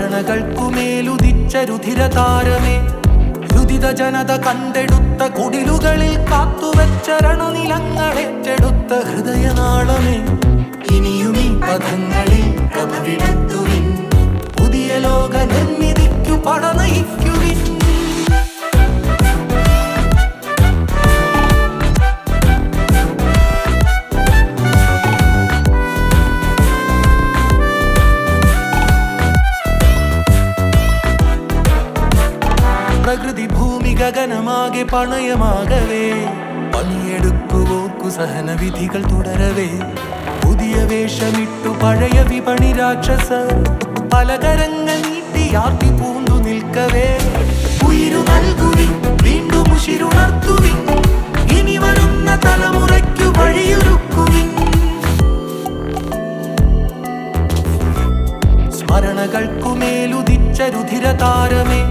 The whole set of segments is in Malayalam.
സ്മരണകൾക്കുമേലുദിച്ച രുധിരതാരമേ, രുദിത ജനത കണ്ടെടുത്ത കുടിലുകളിൽ കാത്തുവെച്ച രണനിലങ്ങളേറ്റെടുത്ത ഹൃദയനാളമേ, ഇനിയും ഈ പദങ്ങളിൽ പ്രഭവിടത്തുവിൻ, പുതിയ ലോക നിർമ്മിതിക്കു പടനയിക്കുവിൻ. പ്രകൃതി ഭൂമി ഗഗനമാകെ പണയമാകവേ, പണിയെടുക്കുവോക്കു സഹനവിധികൾ തുടരവേ, പുതിയ വേഷമിട്ടു പഴയ വിപണി രാക്ഷസർ പലകരങ്ങൾ നീട്ടിയാർത്തി പൂണ്ടു നിൽക്കവേ, ഉയിരു നൽകുവിൻ വീണ്ടും ഉശിരുണർത്തുവിൻ, ഇനി വരുന്ന തലമുറയ്ക്കു വഴിയൊരുക്കുവിൻ. സ്മരണകൾക്കുമേലുദിച്ച രുധിരതാരമേ,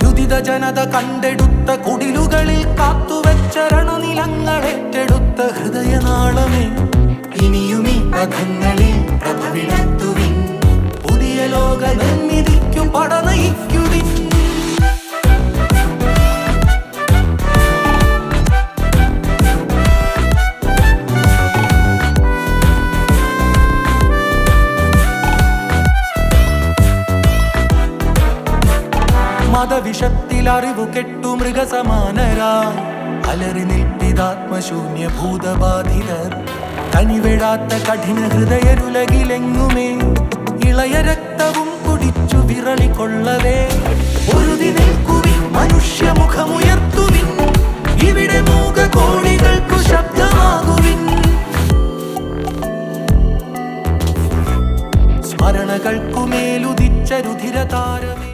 രുദിത ജനത കണ്ടെടുത്ത കുടിലുകളിൽ കാത്തുവെച്ച രണനിലങ്ങളേറ്റെടുത്ത ഹൃദയനാളമേ, ഇനിയും ഈ പദങ്ങളിൽ പ്രഭവിടത്തുവിൻ, പുതിയ ലോക നിർമ്മിതിക്കു പടനയിക്കുവിൻ. മതവിഷത്തിൽ അറിവു കെട്ടു മൃഗസമാനരായി അലറി നിൽപ്പിതാത്മശൂന്യ ഭൂതബാധിതർ, കനിവെടാത്ത കഠിന ഹൃദയരുലകിലെങ്ങുമേ ഇളയ രക്തവും കുടിച്ചു വിറളിക്കൊള്ളവേ, പൊരുതി നിൽക്കുവിൻ മനുഷ്യമുഖമുയർത്തുവിൻ, ഇവിടെ മൂകകോടികൾക്കു ശബ്ദമാകുവിൻ. സ്മരണകൾക്കുമേലുദിച്ച രുധിരതാരമേ.